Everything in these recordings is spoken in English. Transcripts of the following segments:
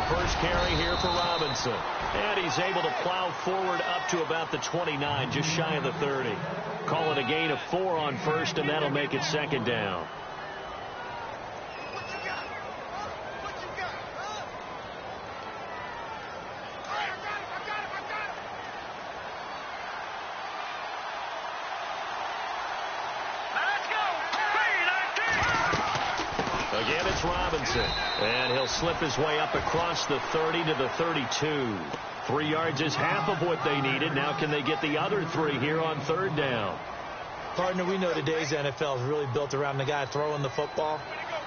first carry here for Robinson. And he's able to plow forward up to about the 29, just shy of the 30. Call it a gain of 4 on first, and that'll make it second down. Again, it's Robinson, and he'll slip his way up across the 30 to the 32. 3 yards is half of what they needed. Now can they get the other 3 here on third down? Partner, we know today's NFL is really built around the guy throwing the football.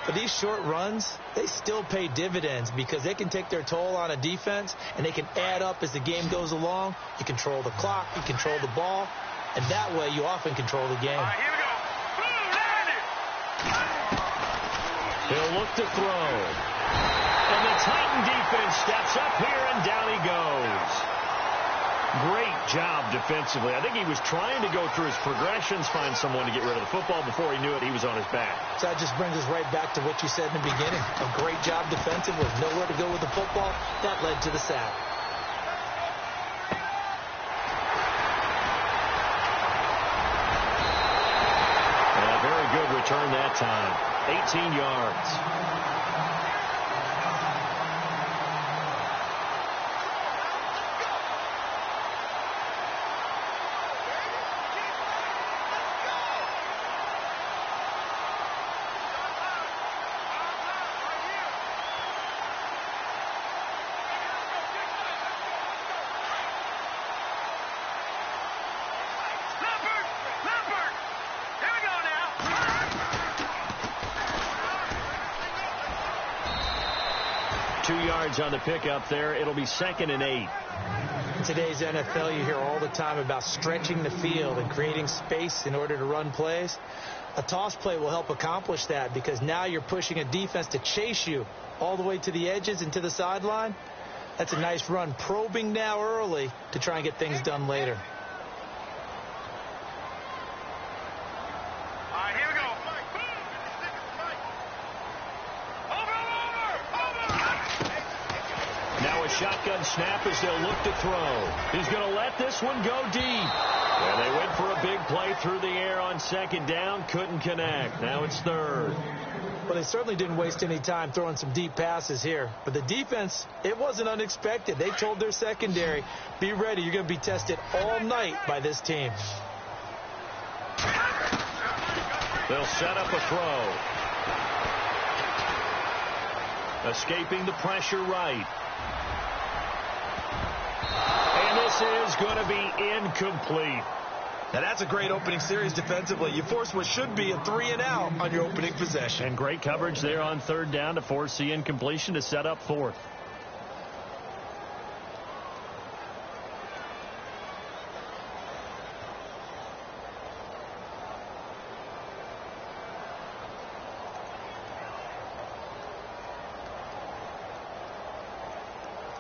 But these short runs, they still pay dividends because they can take their toll on a defense, and they can add up as the game goes along. You control the clock, you control the ball, and that way you often control the game. All right, here we go. He'll look to throw. And the Titan defense steps up here, and down he goes. Great job defensively. I think he was trying to go through his progressions, find someone to get rid of the football. Before he knew it, he was on his back. So that just brings us right back to what you said in the beginning. A great job defensive with nowhere to go with the football. That led to the sack. A very good return that time. 18 yards. On the pickup there. It'll be 2nd and 8. In today's NFL, you hear all the time about stretching the field and creating space in order to run plays. A toss play will help accomplish that because now you're pushing a defense to chase you all the way to the edges and to the sideline. That's a nice run, probing now early to try and get things done later. Shotgun snap as they'll look to throw. He's going to let this one go deep. And they went for a big play through the air on 2nd down. Couldn't connect. Now it's 3rd. Well, they certainly didn't waste any time throwing some deep passes here. But the defense, it wasn't unexpected. They told their secondary, be ready. You're going to be tested all night by this team. They'll set up a throw. Escaping the pressure right. This is going to be incomplete. Now that's a great opening series defensively. You force what should be a 3 and out on your opening possession. And great coverage there on 3rd down to force the incompletion to set up 4th.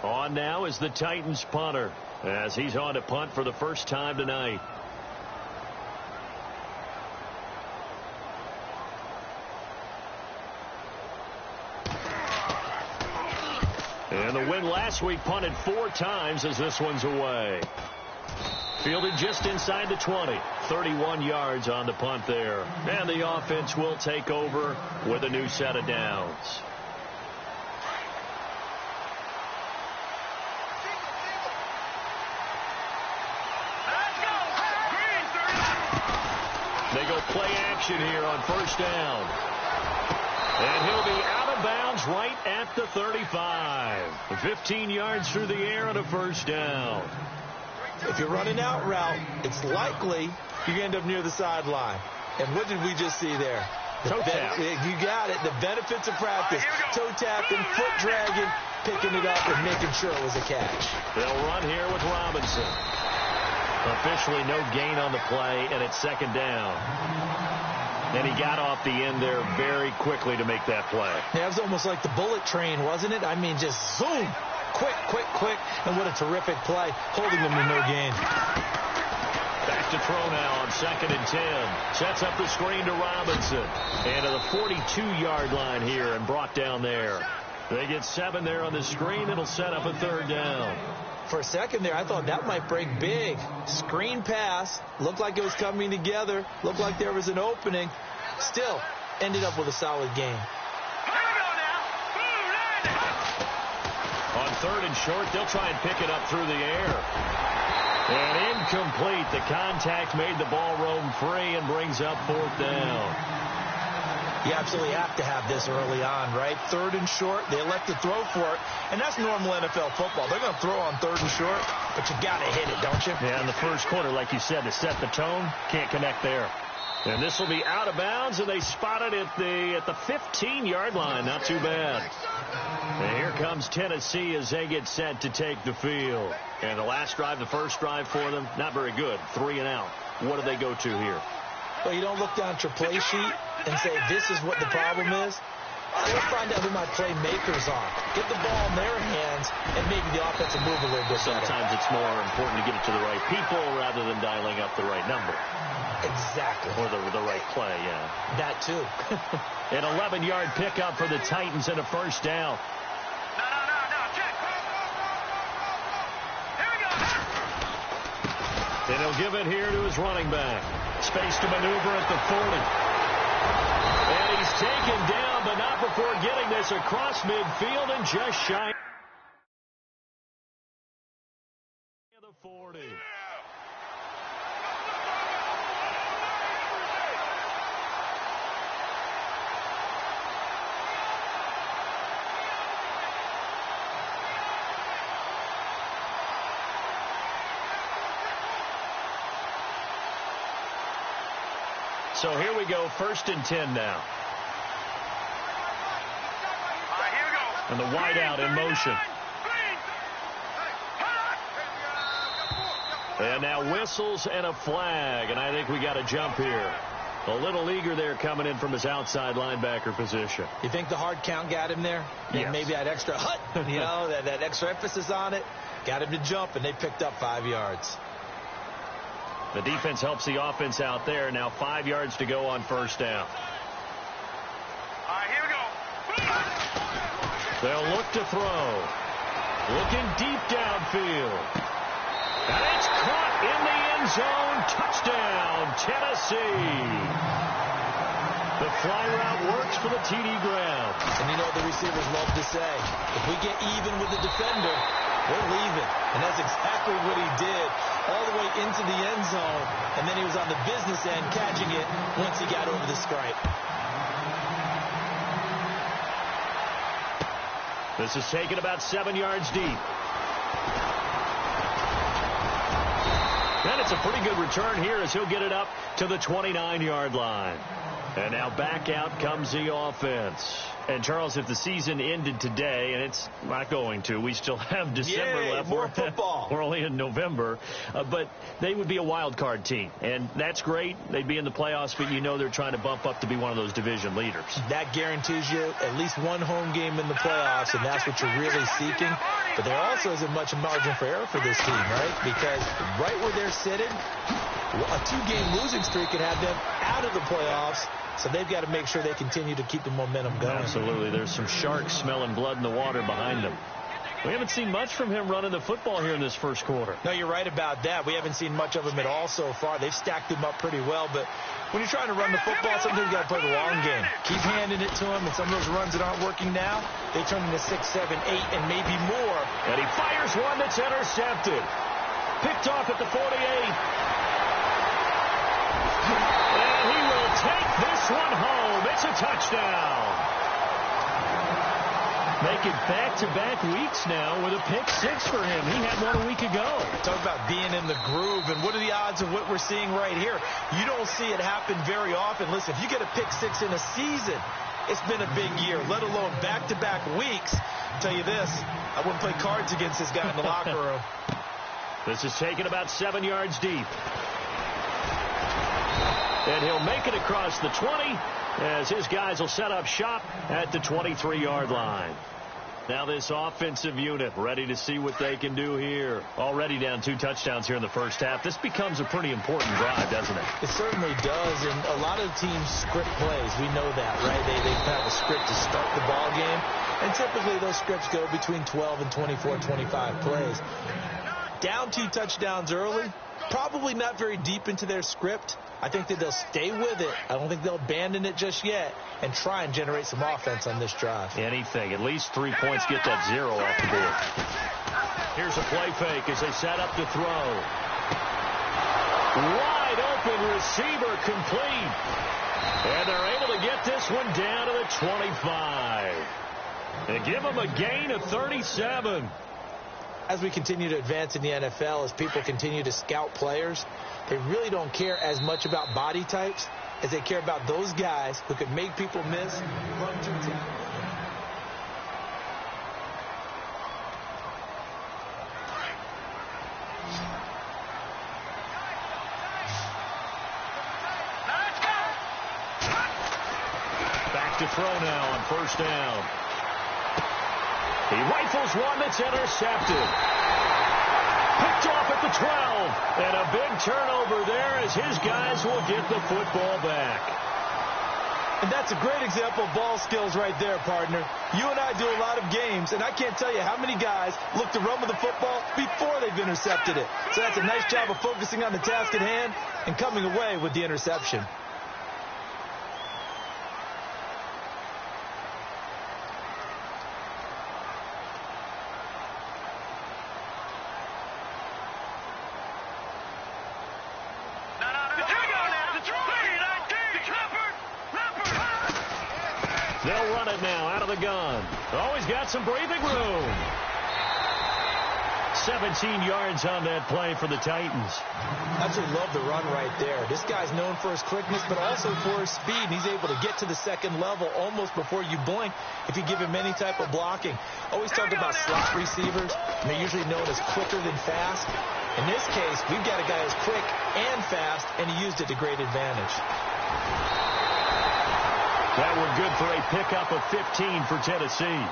On now is the Titans punter, as he's on to punt for the first time tonight. And the win last week punted 4 times as this one's away. Fielded just inside the 20. 31 yards on the punt there. And the offense will take over with a new set of downs. They go play action here on 1st down. And he'll be out of bounds right at the 35. 15 yards through the air and a 1st down. If you're running out route, it's likely you end up near the sideline. And what did we just see there? Toe tap. You got it. The benefits of practice. Toe tapping, foot dragging, picking it up, and making sure it was a catch. They'll run here with Robinson. Officially no gain on the play, and it's 2nd down. And he got off the end there very quickly to make that play. Yeah, it was almost like the bullet train, wasn't it? I mean, just zoom. Quick, quick, quick. And what a terrific play, holding them to no gain. Back to throw now on 2nd and 10. Sets up the screen to Robinson. And to the 42-yard line here and brought down there. They get 7 there on the screen. It'll set up a 3rd down. For a second there, I thought that might break big. Screen pass. Looked like it was coming together. Looked like there was an opening. Still, ended up with a solid game. On 3rd and short, they'll try and pick it up through the air. And incomplete. The contact made the ball roam free and brings up 4th down. You absolutely have to have this early on, right? 3rd and short, they elect to throw for it, and that's normal NFL football. They're going to throw on 3rd and short, but you got to hit it, don't you? Yeah, in the first quarter, like you said, to set the tone, can't connect there. And this will be out of bounds, and they spot it at the 15-yard line. Not too bad. And here comes Tennessee as they get set to take the field. And the last drive, the first drive for them, not very good. 3 and out. What do they go to here? Well, you don't look down at your play sheet and say, this is what the problem is. Let's find out who my playmakers are. Get the ball in their hands and maybe the offensive move a little bit better. Sometimes it's more important to get it to the right people rather than dialing up the right number. Exactly. Or the right play, yeah. That too. An 11-yard pickup for the Titans and a 1st down. Check. Here we go. And he'll give it here to his running back. Space to maneuver at the 40. And he's taken down, but not before getting this across midfield and just shy of the 40. So here we go, 1st and 10 now. All right, here we go. And the wideout in motion. And now whistles and a flag, and I think we got a jump here. A little eager there coming in from his outside linebacker position. You think the hard count got him there? Yes. Maybe that extra hut, that extra emphasis on it, got him to jump, and they picked up 5 yards. The defense helps the offense out there. Now 5 yards to go on 1st down. All right, here we go. They'll look to throw. Looking deep downfield. And it's caught in the end zone. Touchdown, Tennessee. The fly route works for the TD ground. And you know what the receivers love to say? If we get even with the defender, we're leaving. And that's exactly what he did. All the way into the end zone. And then he was on the business end catching it once he got over the stripe. This is taken about 7 yards deep. And it's a pretty good return here as he'll get it up to the 29-yard line. And now back out comes the offense. And, Charles, if the season ended today, and it's not going to, we still have December left. More football. We're only in November. But they would be a wild card team. And that's great. They'd be in the playoffs, but you know they're trying to bump up to be one of those division leaders. That guarantees you at least one home game in the playoffs, and that's what you're really seeking. But there also isn't much margin for error for this team, right? Because right where they're sitting, a 2-game losing streak could have them out of the playoffs. So they've got to make sure they continue to keep the momentum going. Absolutely. There's some sharks smelling blood in the water behind them. We haven't seen much from him running the football here in this first quarter. No, you're right about that. We haven't seen much of him at all so far. They've stacked him up pretty well. But when you're trying to run the football, sometimes you've got to play the long game. Keep handing it to him, and some of those runs that aren't working now, they turn into 6, 7, 8, and maybe more. And he fires one that's intercepted. Picked off at the 48. And he will take this one home. It's a touchdown. Making back-to-back weeks now with a pick 6 for him. He had one a week ago. Talk about being in the groove, and what are the odds of what we're seeing right here? You don't see it happen very often. Listen, if you get a pick 6 in a season, it's been a big year, let alone back-to-back weeks. I'll tell you this, I wouldn't play cards against this guy in the locker room. This is taken about 7 yards deep. And he'll make it across the 20 as his guys will set up shop at the 23-yard line. Now this offensive unit ready to see what they can do here. Already down 2 touchdowns here in the first half. This becomes a pretty important drive, doesn't it? It certainly does, and a lot of teams script plays. We know that, right? They have a script to start the ball game, and typically those scripts go between 12 and 24, 25 plays. Down 2 touchdowns early, probably not very deep into their script. I think that they'll stay with it. I don't think they'll abandon it just yet and try and generate some offense on this drive. Anything. At least 3 points, get that 0 off the board. Here's a play fake as they set up to throw. Wide open receiver complete. And they're able to get this one down to the 25. And give them a gain of 37. As we continue to advance in the NFL, as people continue to scout players, they really don't care as much about body types as they care about those guys who could make people miss, run to tackle. Back to throw now on first down. He rifles one that's intercepted. Picked off at the 12. And a big turnover there as his guys will get the football back. And that's a great example of ball skills right there, partner. You and I do a lot of games, and I can't tell you how many guys look to run with the football before they've intercepted it. So that's a nice job of focusing on the task at hand and coming away with the interception. They'll run it now out of the gun. Oh, he's got some breathing room. 17 yards on that play for the Titans. Absolutely love the run right there. This guy's known for his quickness, but also for his speed. And he's able to get to the second level almost before you blink if you give him any type of blocking. Always talk about slot receivers, and they're usually known as quicker than fast. In this case, we've got a guy who's quick and fast, and he used it to great advantage. That one good for a pickup of 15 for Tennessee.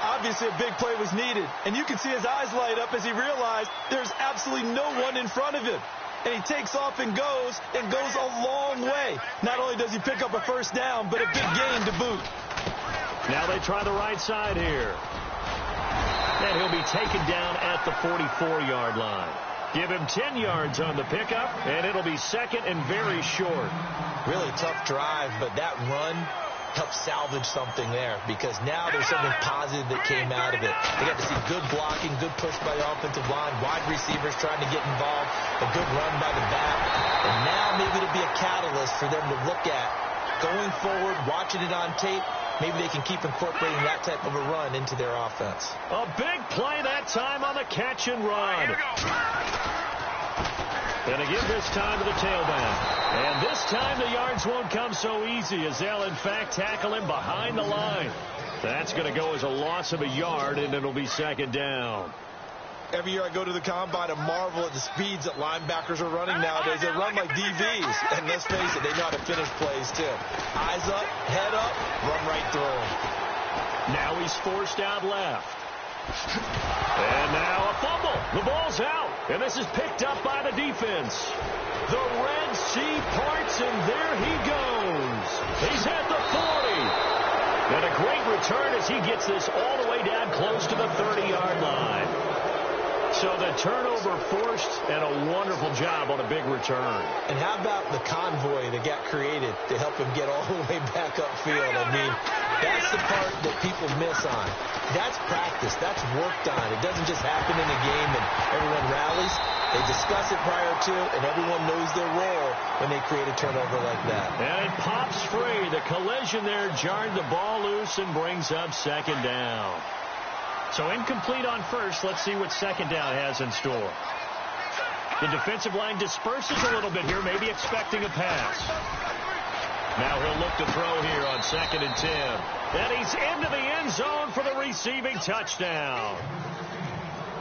Obviously, a big play was needed, and you can see his eyes light up as he realized there's absolutely no one in front of him. And he takes off and goes a long way. Not only does he pick up a first down, but a big gain to boot. Now they try the right side here. And he'll be taken down at the 44-yard line. Give him 10 yards on the pickup, and it'll be second and very short. Really tough drive, but that run helped salvage something there because now there's something positive that came out of it. They got to see good blocking, good push by the offensive line, wide receivers trying to get involved, a good run by the back, and now maybe it'll be a catalyst for them to look at going forward, watching it on tape. Maybe they can keep incorporating that type of a run into their offense. A big play that time on the catch and run. And again this time to the tailback. And this time the yards won't come so easy as they'll in fact tackle him behind the line. That's going to go as a loss of a yard, and it'll be second down. Every year I go to the combine and marvel at the speeds that linebackers are running nowadays. They run like DBs. And let's face it, they know how to finish plays too. Eyes up, head up, run right through them. Now he's forced out left. And now a fumble. The ball's out. And this is picked up by the defense. The Red Sea parts, and there he goes. He's at the 40. And a great return as he gets this all the way down close to the 30-yard line. So the turnover forced, and a wonderful job on a big return. And how about the convoy that got created to help him get all the way back upfield? I mean, that's the part that people miss on. That's practice. That's worked on. It doesn't just happen in a game and everyone rallies. They discuss it prior to, and everyone knows their role when they create a turnover like that. And it pops free. The collision there jarred the ball loose and brings up second down. So incomplete on first. Let's see what second down has in store. The defensive line disperses a little bit here, maybe expecting a pass. Now he'll look to throw here on 2nd and 10. And he's into the end zone for the receiving touchdown.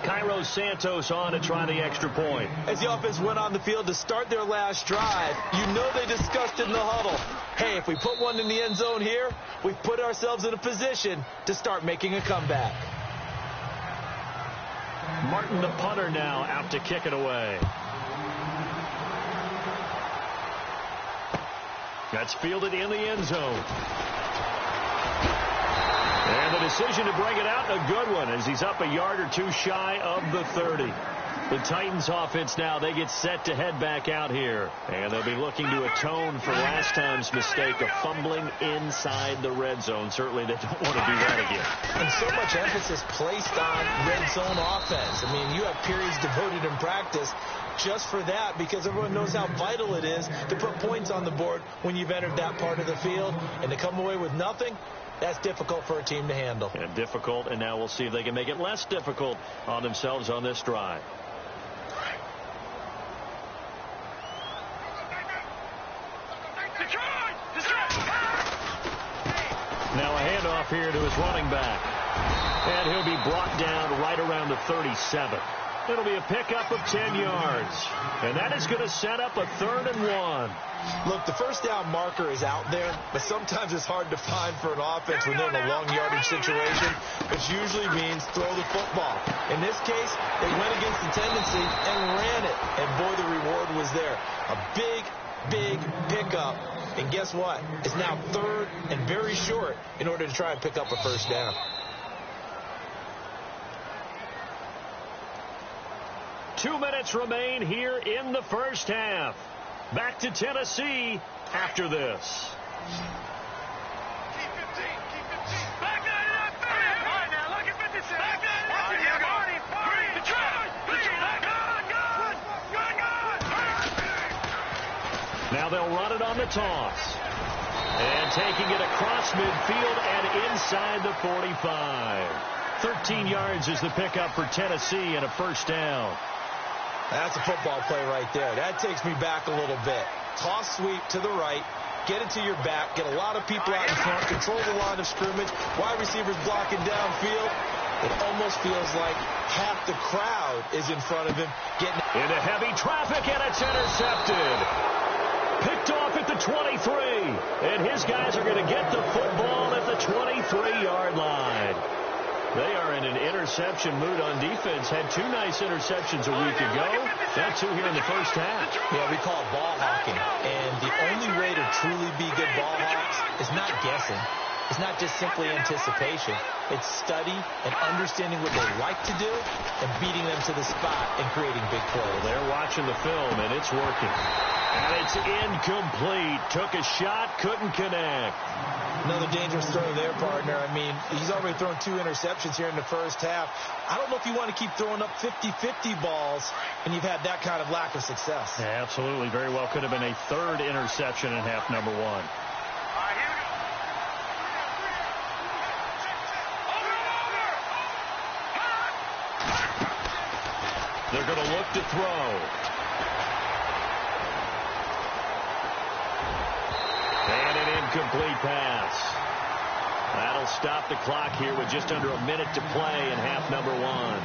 Cairo Santos on to try the extra point. As the offense went on the field to start their last drive, you know they discussed in the huddle, hey, if we put one in the end zone here, we've put ourselves in a position to start making a comeback. Martin, the punter, now out to kick it away. That's fielded in the end zone. And the decision to bring it out, a good one, as he's up a yard or two shy of the 30. The Titans offense now, they get set to head back out here. And they'll be looking to atone for last time's mistake of fumbling inside the red zone. Certainly they don't want to do that again. And so much emphasis placed on red zone offense. I mean, you have periods devoted in practice just for that, because everyone knows how vital it is to put points on the board when you've entered that part of the field. And to come away with nothing, that's difficult for a team to handle. And difficult, and now we'll see if they can make it less difficult on themselves on this drive. Now a handoff here to his running back. And he'll be brought down right around the 37. It'll be a pickup of 10 yards. And that is going to set up a 3rd and 1. Look, the first down marker is out there, but sometimes it's hard to find for an offense when they're in a long yardage situation, which usually means throw the football. In this case, they went against the tendency and ran it. And boy, the reward was there. A big pickup. And guess what? It's now 3rd and very short in order to try and pick up a first down. Two minutes remain here in the first half. Back to Tennessee after this. Keep 15. Back there, 30. All right, now look at 56. Back there, 40. Now they'll run it on the toss. And taking it across midfield and inside the 45. 13 yards is the pickup for Tennessee and a first down. That's a football play right there. That takes me back a little bit. Toss sweep to the right. Get it to your back. Get a lot of people out in front. Control the line of scrimmage. Wide receivers blocking downfield. It almost feels like half the crowd is in front of him. Into heavy traffic, and it's intercepted. Picked off at the 23. And his guys are going to get the football at the 23-yard line. They are in an interception mood on defense. Had 2 nice interceptions a week ago. Got 2 here in the first half. Yeah, we call it ball hawking. And the only way to truly be good ball hawks is not guessing. It's not just simply anticipation. It's study and understanding what they like to do and beating them to the spot and creating big plays. Well, they're watching the film, and it's working. And it's incomplete. Took a shot, couldn't connect. Another dangerous throw there, partner. I mean, he's already thrown 2 interceptions here in the first half. I don't know if you want to keep throwing up 50-50 balls, and you've had that kind of lack of success. Yeah, absolutely. Very well could have been a 3rd interception in half number 1. They're going to look to throw. And an incomplete pass. That'll stop the clock here with just under a minute to play in half number 1.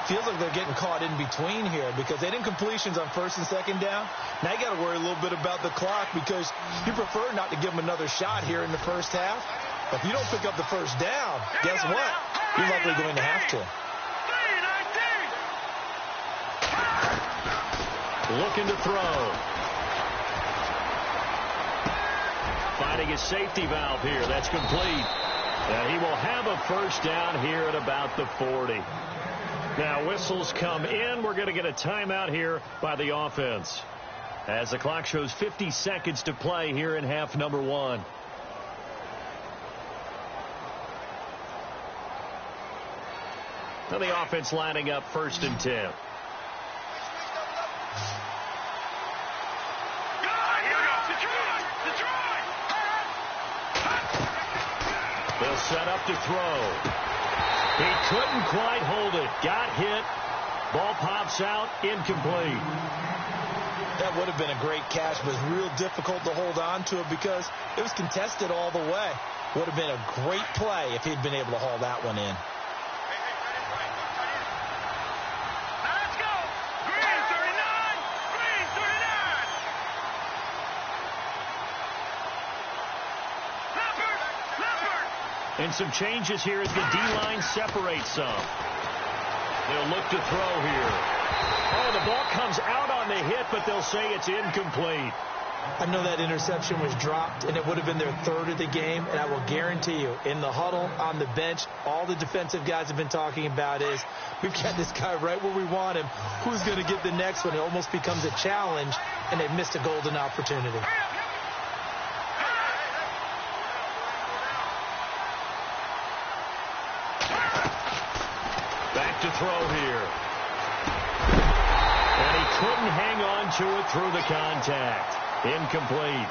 Feels like they're getting caught in between here because they didn't completions on 1st and 2nd down. Now you got to worry a little bit about the clock because you prefer not to give them another shot here in the first half. But if you don't pick up the first down, guess what? You're likely going to have to. Looking to throw. Finding a safety valve here. That's complete. And he will have a first down here at about the 40. Now whistles come in. We're going to get a timeout here by the offense. As the clock shows 50 seconds to play here in half number 1. Now the offense lining up 1st and 10. They'll set up to throw. He couldn't quite hold it. Got hit. Ball pops out. Incomplete. That would have been a great catch, but it's real difficult to hold on to it because it was contested all the way. Would have been a great play if he'd been able to haul that one in. And some changes here as the D-line separates some. They'll look to throw here. Oh, the ball comes out on the hit, but they'll say it's incomplete. I know that interception was dropped, and it would have been their third of the game, and I will guarantee you, in the huddle, on the bench, all the defensive guys have been talking about is, we've got this guy right where we want him. Who's going to get the next one? It almost becomes a challenge, and they've missed a golden opportunity. Back to throw here. And he couldn't hang on to it through the contact. Incomplete.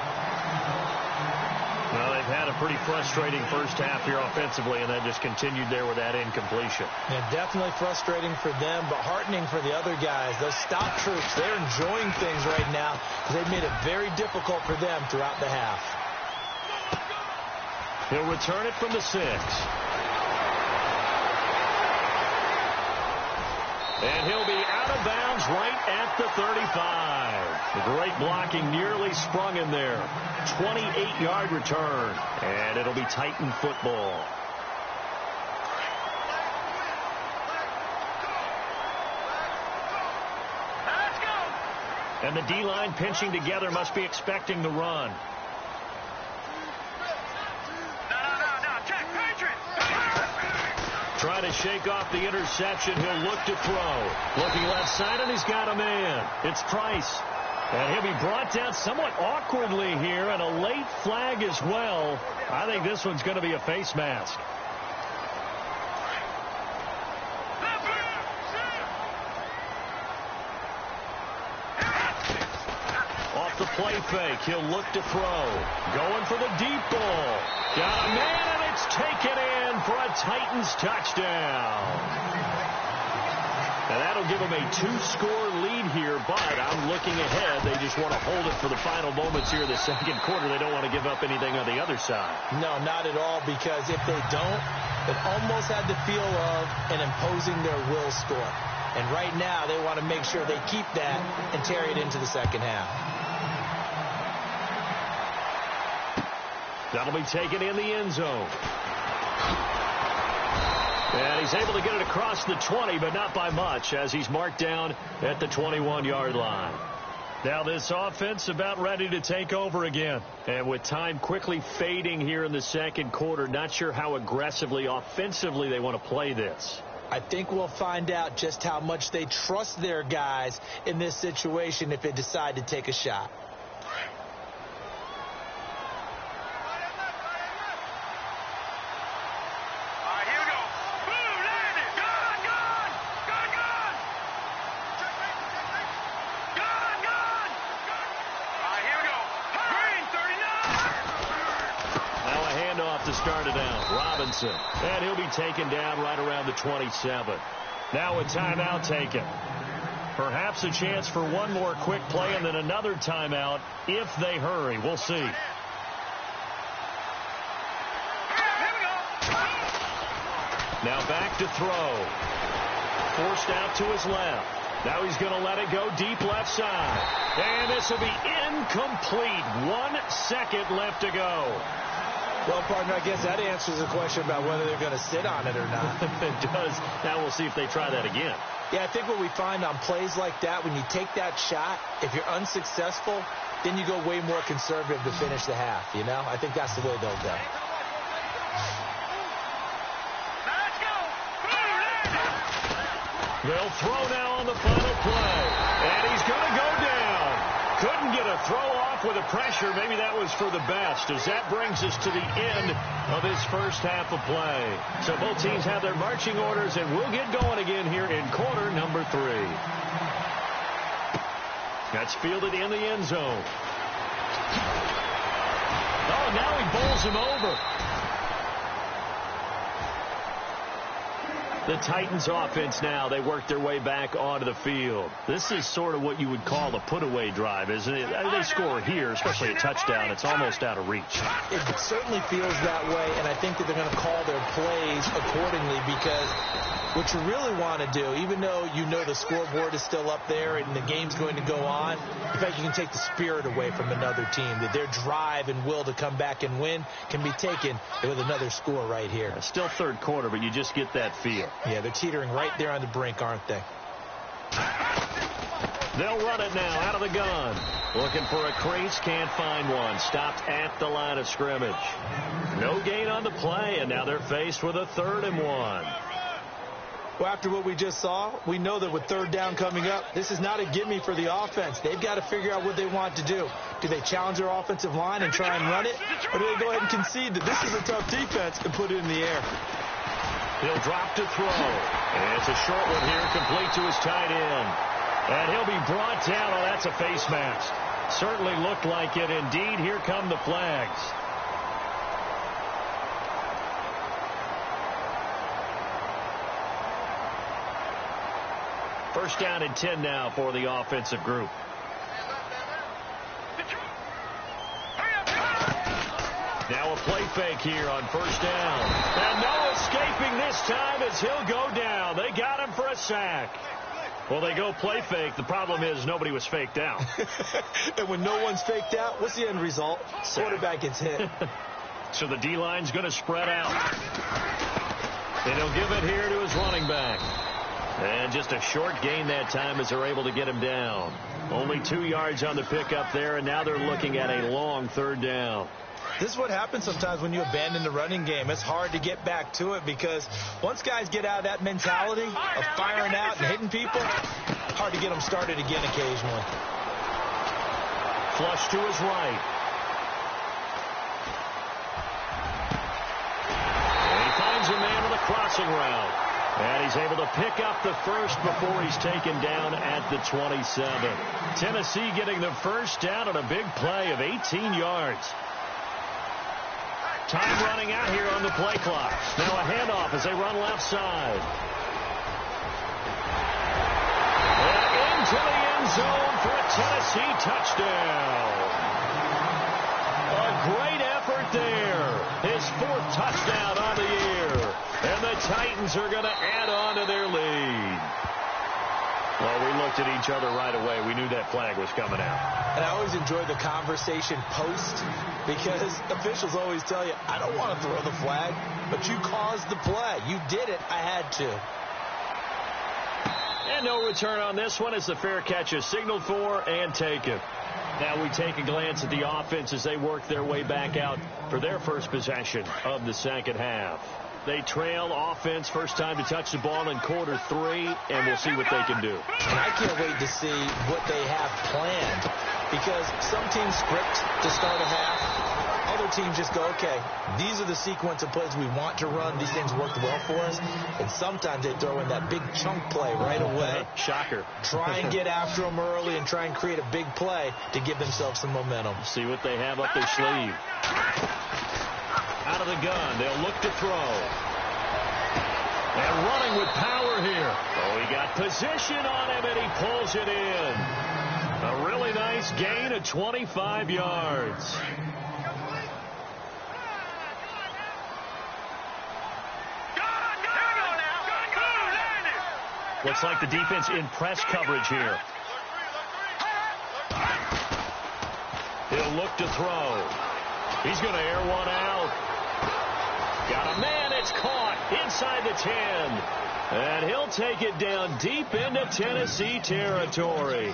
Well, they've had a pretty frustrating first half here offensively, and that just continued there with that incompletion. Yeah, definitely frustrating for them, but heartening for the other guys. Those stop troops, they're enjoying things right now because they've made it very difficult for them throughout the half. He'll return it from the 6. And he'll be out of bounds right at the 35. The great blocking nearly sprung him there. 28-yard return. And it'll be Titan football. Let's go. And the D-line pinching together must be expecting the run. Trying to shake off the interception. He'll look to throw. Looking left side, and he's got a man. It's Price. And he'll be brought down somewhat awkwardly here, and a late flag as well. I think this one's going to be a face mask. Off the play fake, he'll look to throw. Going for the deep ball. Got a man, and it's taken in for a Titans touchdown. And that'll give them a 2-score lead here, but I'm looking ahead. They just want to hold it for the final moments here of the second quarter. They don't want to give up anything on the other side. No, not at all, because if they don't, it almost had the feel of an imposing their will score. And right now, they want to make sure they keep that and carry it into the second half. That'll be taken in the end zone. And he's able to get it across the 20, but not by much, as he's marked down at the 21-yard line. Now this offense about ready to take over again. And with time quickly fading here in the second quarter, not sure how aggressively, offensively they want to play this. I think we'll find out just how much they trust their guys in this situation if they decide to take a shot. To start it out, Robinson. And he'll be taken down right around the 27. Now a timeout taken. Perhaps a chance for one more quick play and then another timeout if they hurry. We'll see. Now back to throw. Forced out to his left. Now he's going to let it go deep left side. And this will be incomplete. 1 second left to go. Well, partner, I guess that answers the question about whether they're going to sit on it or not. It does. Now we'll see if they try that again. Yeah, I think what we find on plays like that, when you take that shot, if you're unsuccessful, then you go way more conservative to finish the half, you know? I think that's the way they'll go. They'll throw now on the final play. And he's going to go down. Couldn't get a throw off with the pressure. Maybe that was for the best, as that brings us to the end of this first half of play. So both teams have their marching orders, and we'll get going again here in quarter number 3. That's fielded in the end zone. Oh, now he bowls him over. The Titans offense now, they work their way back onto the field. This is sort of what you would call a put-away drive, isn't it? They score here, especially a touchdown. It's almost out of reach. It certainly feels that way, and I think that they're going to call their plays accordingly, because what you really want to do, even though you know the scoreboard is still up there and the game's going to go on, in fact, you can take the spirit away from another team, that their drive and will to come back and win can be taken with another score right here. Still third quarter, but you just get that feel. Yeah, they're teetering right there on the brink, aren't they? They'll run it now out of the gun. Looking for a crease, can't find one. Stopped at the line of scrimmage. No gain on the play, and now they're faced with a 3rd and 1. Well, after what we just saw, we know that with 3rd down coming up, this is not a gimme for the offense. They've got to figure out what they want to do. Do they challenge their offensive line and try and run it? Or do they go ahead and concede that this is a tough defense and put it in the air? He'll drop to throw. And it's a short one here, complete to his tight end. And he'll be brought down. Oh, that's a face mask. Certainly looked like it. Indeed, here come the flags. First down and 10 now for the offensive group. Now a play fake here on first down. And no escaping this time as he'll go down. They got him for a sack. Well, they go play fake. The problem is nobody was faked out. And when no one's faked out, what's the end result? Quarterback gets hit. So the D-line's going to spread out. And he'll give it here to his running back. And just a short gain that time as they're able to get him down. Only 2 yards on the pickup there, and now they're looking at a long 3rd down. This is what happens sometimes when you abandon the running game. It's hard to get back to it because once guys get out of that mentality of firing out and hitting people, hard to get them started again occasionally. Flush to his right. And he finds a man on the crossing route. And he's able to pick up the first before he's taken down at the 27. Tennessee getting the first down on a big play of 18 yards. Time running out here on the play clock. Now a handoff as they run left side. And into the end zone for a Tennessee touchdown. A great effort there. His 4th touchdown on the year. And the Titans are going to add on to their lead. Well, we looked at each other right away. We knew that flag was coming out. And I always enjoy the conversation post because officials always tell you, I don't want to throw the flag, but you caused the play. You did it. I had to. And no return on this one as the fair catch is signaled for and taken. Now we take a glance at the offense as they work their way back out for their first possession of the second half. They trail offense, first time to touch the ball in quarter 3, and we'll see what they can do. And I can't wait to see what they have planned because some teams script to start a half. Other teams just go, okay, these are the sequence of plays we want to run. These things worked well for us. And sometimes they throw in that big chunk play right away. Shocker. Try and get after them early and try and create a big play to give themselves some momentum. See what they have up their sleeve. Out of the gun, they'll look to throw. And running with power here. Oh, he got position on him, and he pulls it in. A really nice gain of 25 yards. Looks like the defense in press coverage here. He'll look to throw. He's going to air one out. Got a man. It's caught inside the 10. And he'll take it down deep into Tennessee territory.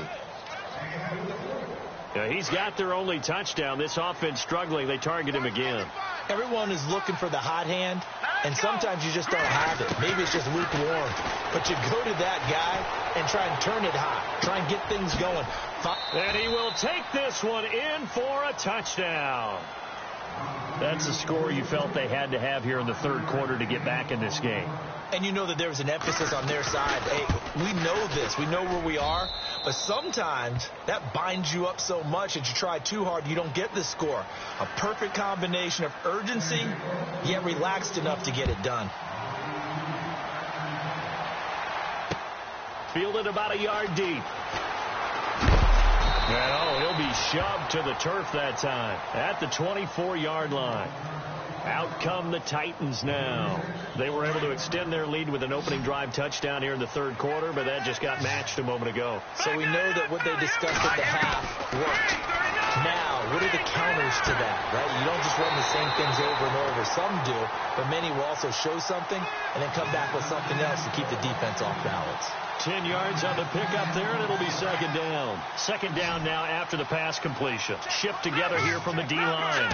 Yeah, he's got their only touchdown. This offense struggling. They target him again. Everyone is looking for the hot hand, and sometimes you just don't have it. Maybe it's just lukewarm. But you go to that guy and try and turn it hot. Try and get things going. And he will take this one in for a touchdown. That's the score you felt they had to have here in the third quarter to get back in this game. And you know that there was an emphasis on their side. Hey, we know this. We know where we are. But sometimes that binds you up so much that you try too hard, you don't get the score. A perfect combination of urgency, yet relaxed enough to get it done. fielded about a yard deep. And he'll be shoved to the turf that time at the 24-yard line. Out come the Titans now. They were able to extend their lead with an opening drive touchdown here in the third quarter, but that just got matched a moment ago. So we know that what they discussed at the half worked. Now, what are the counters to that, right? You don't just run the same things over and over. Some do, but many will also show something and then come back with something else to keep the defense off balance. 10 yards on the pickup there, and it'll be second down. Second down now after the pass completion. Shipped together here from the D-line.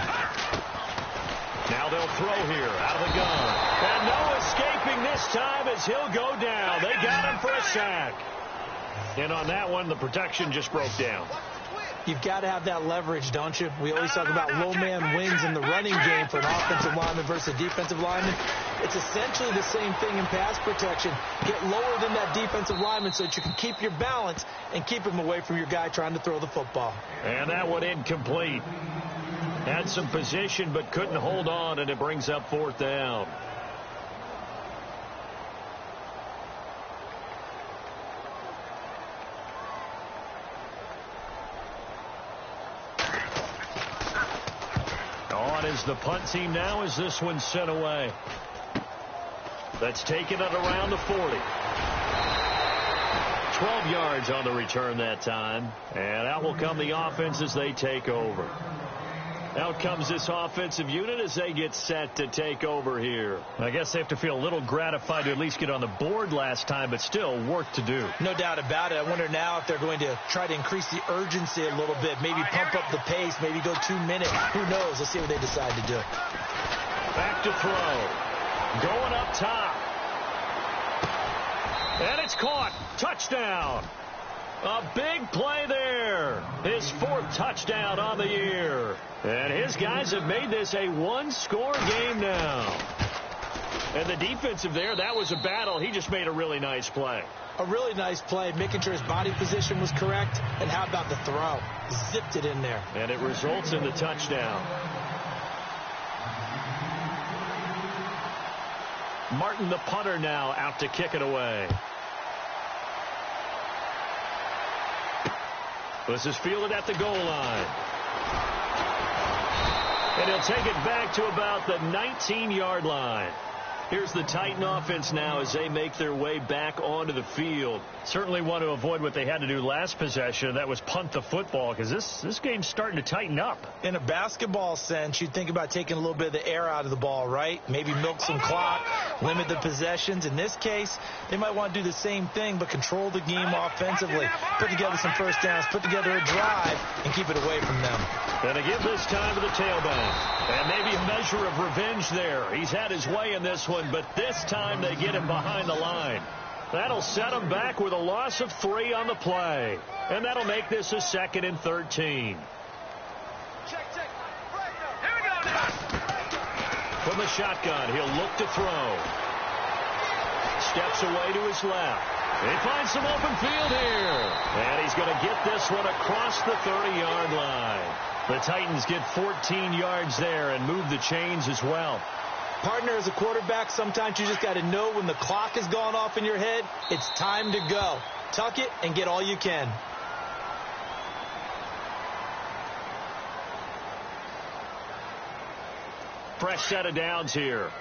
Now they'll throw here out of the gun. And no escaping this time as he'll go down. They got him for a sack. And on that one, the protection just broke down. You've got to have that leverage, don't you? We always talk about low man wins in the running game for an offensive lineman versus a defensive lineman. It's essentially the same thing in pass protection. Get lower than that defensive lineman so that you can keep your balance and keep him away from your guy trying to throw the football. And that one incomplete. Had some position but couldn't hold on, and it brings up fourth down. On is the punt team now as this one's sent away. That's taken it around the 40. 12 yards on the return that time. And out will come the offense as they take over. Out comes this offensive unit as they get set to take over here. I guess they have to feel a little gratified to at least get on the board last time, but still work to do. No doubt about it. I wonder now if they're going to try to increase the urgency a little bit, maybe pump up the pace, maybe go 2 minutes. Who knows? Let's see what they decide to do. Back to throw. Going up top. And it's caught. Touchdown. A big play there. His fourth touchdown on the year. And his guys have made this a one-score game now. And the defensive there, that was a battle. He just made a really nice play. A really nice play, making sure his body position was correct. And how about the throw? Zipped it in there. And it results in the touchdown. Martin, the punter, now out to kick it away. This is fielded at the goal line. And he'll take it back to about the 19-yard line. Here's the Titan offense now as they make their way back onto the field. Certainly want to avoid what they had to do last possession. That was punt the football, because this game's starting to tighten up. In a basketball sense, you'd think about taking a little bit of the air out of the ball, right? Maybe milk some clock, limit the possessions. In this case, they might want to do the same thing, but control the game offensively. Put together some first downs, put together a drive, and keep it away from them. And again this time to the tailback. And maybe a measure of revenge there. He's had his way in this one, but this time they get him behind the line. That'll set him back with a loss of 3 on the play. And that'll make this a 2nd and 13. From the shotgun, he'll look to throw. Steps away to his left. He finds some open field here. And he's going to get this one across the 30-yard line. The Titans get 14 yards there and move the chains as well. Partner, as a quarterback, sometimes you just got to know when the clock has gone off in your head, it's time to go. Tuck it and get all you can. Fresh set of downs here.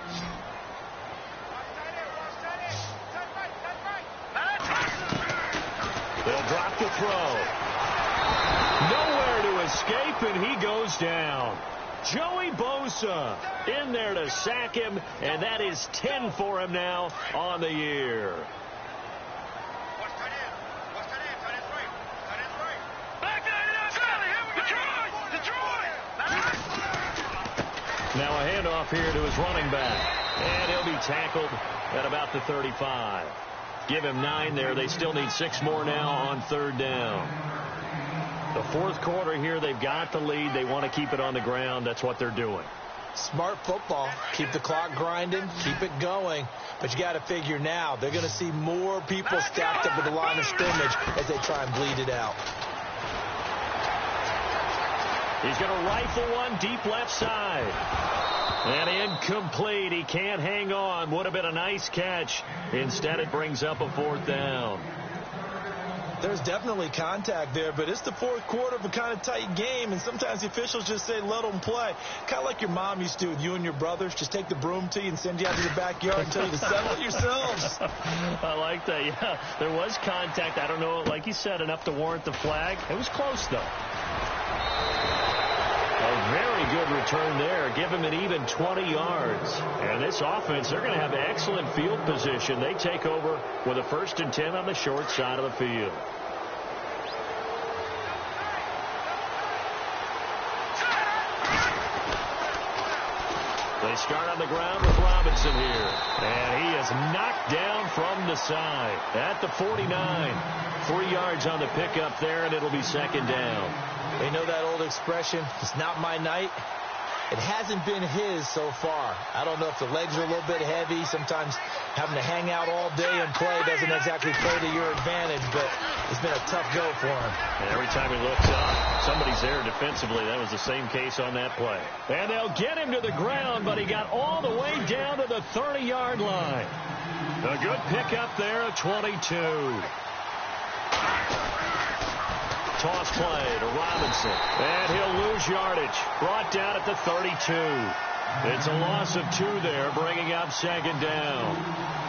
They'll drop the throw. Nowhere to escape, and he goes down. Joey Bosa in there to sack him, and that is 10 for him now on the year. Now a handoff here to his running back, and he'll be tackled at about the 35. Give him 9 there. They still need 6 more now on third down. The fourth quarter here, they've got the lead. They want to keep it on the ground. That's what they're doing. Smart football. Keep the clock grinding. Keep it going. But you got to figure now, they're going to see more people stacked up at the line of scrimmage as they try and bleed it out. He's going to rifle one deep left side. And incomplete. He can't hang on. Would have been a nice catch. Instead, it brings up a fourth down. There's definitely contact there, but it's the fourth quarter of a kind of tight game, and sometimes the officials just say, let them play. Kind of like your mom used to with you and your brothers. Just take the broom to you and send you out to the backyard and tell you to settle it yourselves. I like that, yeah. There was contact. I don't know, like you said, enough to warrant the flag. It was close, though. A very good return there. Give him an even 20 yards. And this offense, they're going to have excellent field position. They take over with a 1st and 10 on the short side of the field. They start on the ground with Robinson here. And he is knocked down from the side at the 49. 3 yards on the pickup there, and it'll be 2nd down. They know that old expression, it's not my night. It hasn't been his so far. I don't know if the legs are a little bit heavy. Sometimes having to hang out all day and play doesn't exactly play to your advantage, but it's been a tough go for him. And every time he looks up, somebody's there defensively. That was the same case on that play. And they'll get him to the ground, but he got all the way down to the 30-yard line. A good pickup there at 22. Toss play to Robinson. And he'll lose yardage. Brought down at the 32. It's a loss of 2 there, bringing up 2nd down.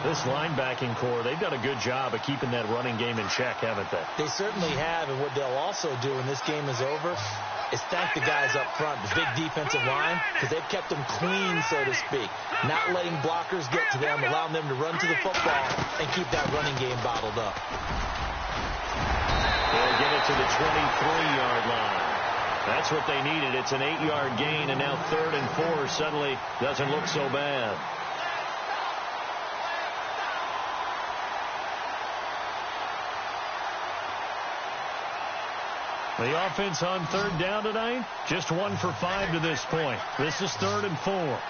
This linebacking core, they've done a good job of keeping that running game in check, haven't they? They certainly have, and what they'll also do when this game is over is thank the guys up front, the big defensive line, because they've kept them clean, so to speak. Not letting blockers get to them, allowing them to run to the football and keep that running game bottled up. They'll get it to the 23-yard line. That's what they needed. It's an 8-yard gain, and now 3rd and 4 suddenly doesn't look so bad. The offense on 3rd down tonight, just 1 for 5 to this point. This is 3rd and 4.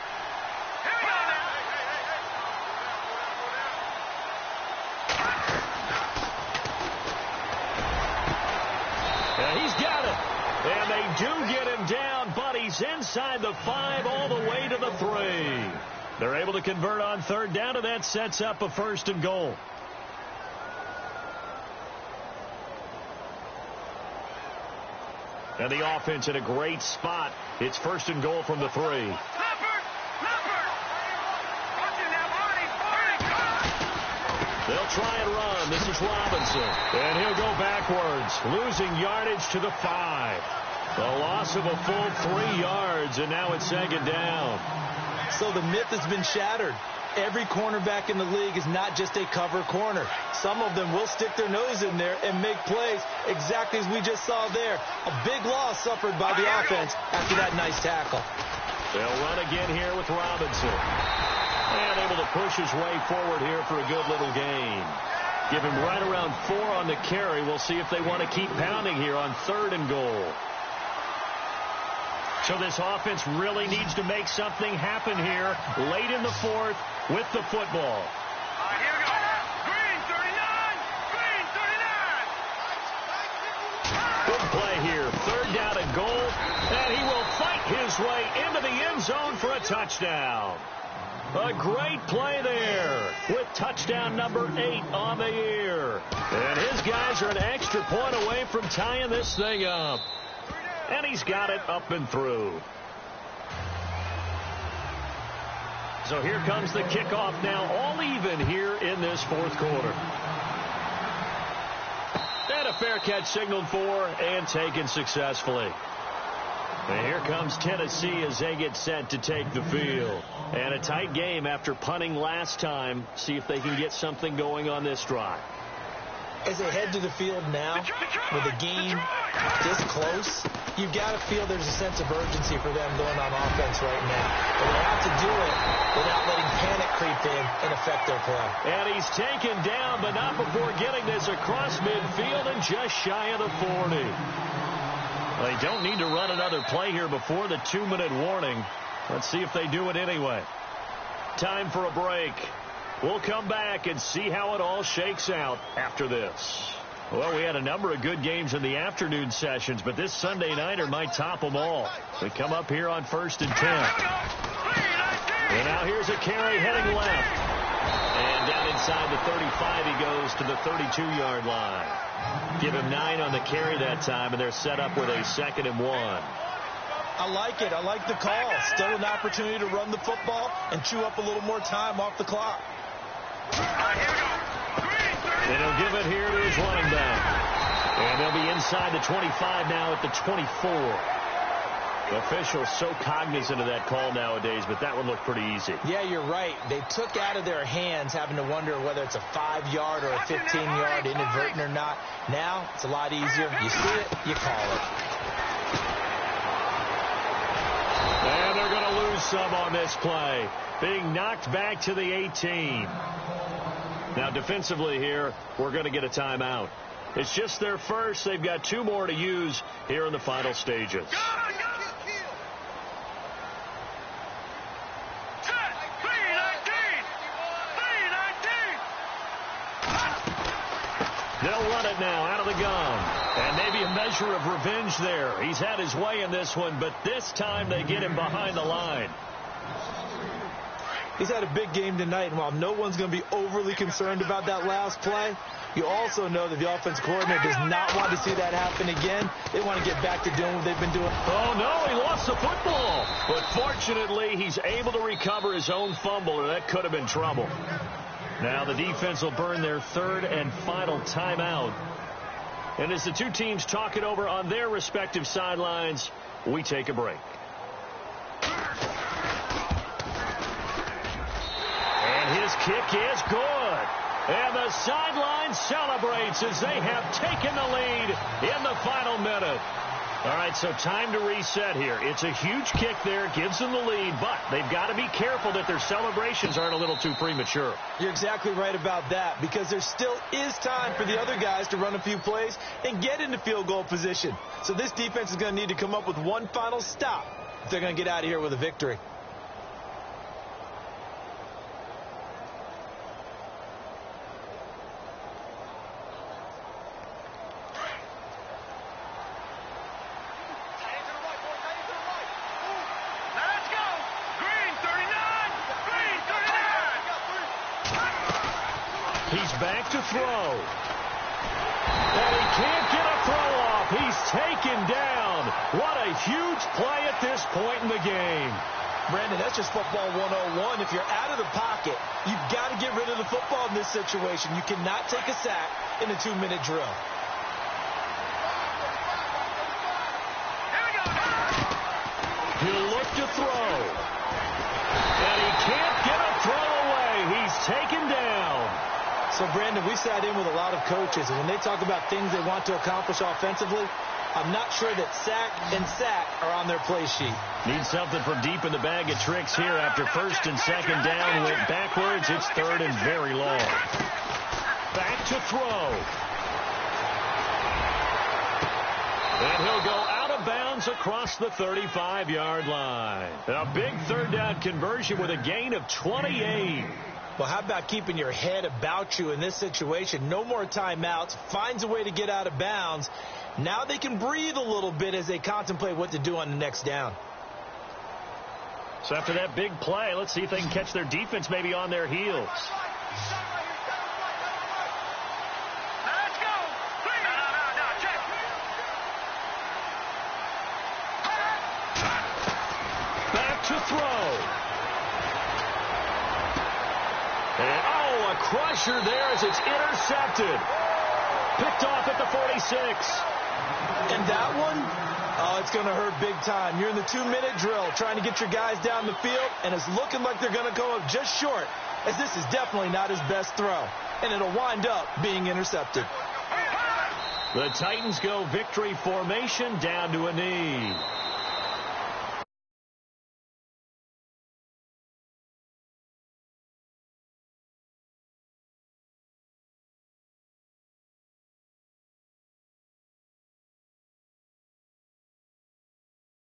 And he's got it. And they do get him down, but he's inside the 5 all the way to the 3. They're able to convert on 3rd down, and that sets up a 1st and goal. And the offense in a great spot. It's 1st and goal from the 3. They'll try and run. This is Robinson. And he'll go backwards, losing yardage to the 5. A loss of a full 3 yards, and now it's 2nd down. So the myth has been shattered. Every cornerback in the league is not just a cover corner. Some of them will stick their nose in there and make plays exactly as we just saw there. A big loss suffered by the offense after that nice tackle. They'll run again here with Robinson. And able to push his way forward here for a good little gain. Give him right around 4 on the carry. We'll see if they want to keep pounding here on 3rd and goal. So this offense really needs to make something happen here late in the 4th with the football. Here we go. Green 39. Green 39. Good play here. 3rd down and goal. And he will fight his way into the end zone for a touchdown. A great play there with touchdown number 8 on the year. And his guys are an extra point away from tying this thing up. And he's got it up and through. So here comes the kickoff now, all even here in this 4th quarter. And a fair catch signaled for and taken successfully. And here comes Tennessee as they get set to take the field. And a tight game after punting last time. See if they can get something going on this drive. As they head to the field now, with a game this close, you've got to feel there's a sense of urgency for them going on offense right now. But they have to do it without letting panic creep in and affect their play. And he's taken down, but not before getting this across midfield and just shy of the 40. They don't need to run another play here before the 2-minute warning. Let's see if they do it anyway. Time for a break. We'll come back and see how it all shakes out after this. Well, we had a number of good games in the afternoon sessions, but this Sunday nighter might top them all. We come up here on 1st and 10. And now here's a carry heading left. And down inside the 35, he goes to the 32-yard line. Give him 9 on the carry that time, and they're set up with a 2nd and 1. I like it. I like the call. Still an opportunity to run the football and chew up a little more time off the clock. And he'll give it here to his running back. And they'll be inside the 25 now at the 24. The officials so cognizant of that call nowadays, but that one looked pretty easy. Yeah, you're right. They took out of their hands having to wonder whether it's a 5-yard or a 15-yard inadvertent or not. Now, it's a lot easier. You see it, you call it. And they're going to lose some on this play. Being knocked back to the 18. Now, defensively here, we're going to get a timeout. It's just their first. They've got 2 more to use here in the final stages. They'll run it now out of the gun. And maybe a measure of revenge there. He's had his way in this one, but this time they get him behind the line. He's had a big game tonight, and while no one's going to be overly concerned about that last play, you also know that the offense coordinator does not want to see that happen again. They want to get back to doing what they've been doing. Oh, no, he lost the football. But fortunately, he's able to recover his own fumble, or that could have been trouble. Now the defense will burn their 3rd and final timeout. And as the 2 teams talk it over on their respective sidelines, we take a break. And his kick is good. And the sideline celebrates as they have taken the lead in the final minute. All right, so time to reset here. It's a huge kick there, gives them the lead, but they've got to be careful that their celebrations aren't a little too premature. You're exactly right about that, because there still is time for the other guys to run a few plays and get into field goal position. So this defense is going to need to come up with one final stop if they're going to get out of here with a victory. Back to throw. And he can't get a throw off. He's taken down. What a huge play at this point in the game. Brandon, that's just football 101. If you're out of the pocket, you've got to get rid of the football in this situation. You cannot take a sack in a 2-minute drill. He'll look to throw. And he can't get a throw away. He's taken down. So, Brandon, we sat in with a lot of coaches, and when they talk about things they want to accomplish offensively, I'm not sure that sack and sack are on their play sheet. Need something from deep in the bag of tricks here. After 1st and 2nd down, went backwards. It's 3rd and very long. Back to throw. And he'll go out of bounds across the 35-yard line. A big 3rd down conversion with a gain of 28. Well, how about keeping your head about you in this situation? No more timeouts. Finds a way to get out of bounds. Now they can breathe a little bit as they contemplate what to do on the next down. So after that big play, let's see if they can catch their defense maybe on their heels. Let's go. No, check. Back to throw. And, oh, a crusher there as it's intercepted. Picked off at the 46. And that one, oh, it's going to hurt big time. You're in the 2-minute drill trying to get your guys down the field, and it's looking like they're going to come up just short, as this is definitely not his best throw. And it'll wind up being intercepted. The Titans go victory formation down to a knee.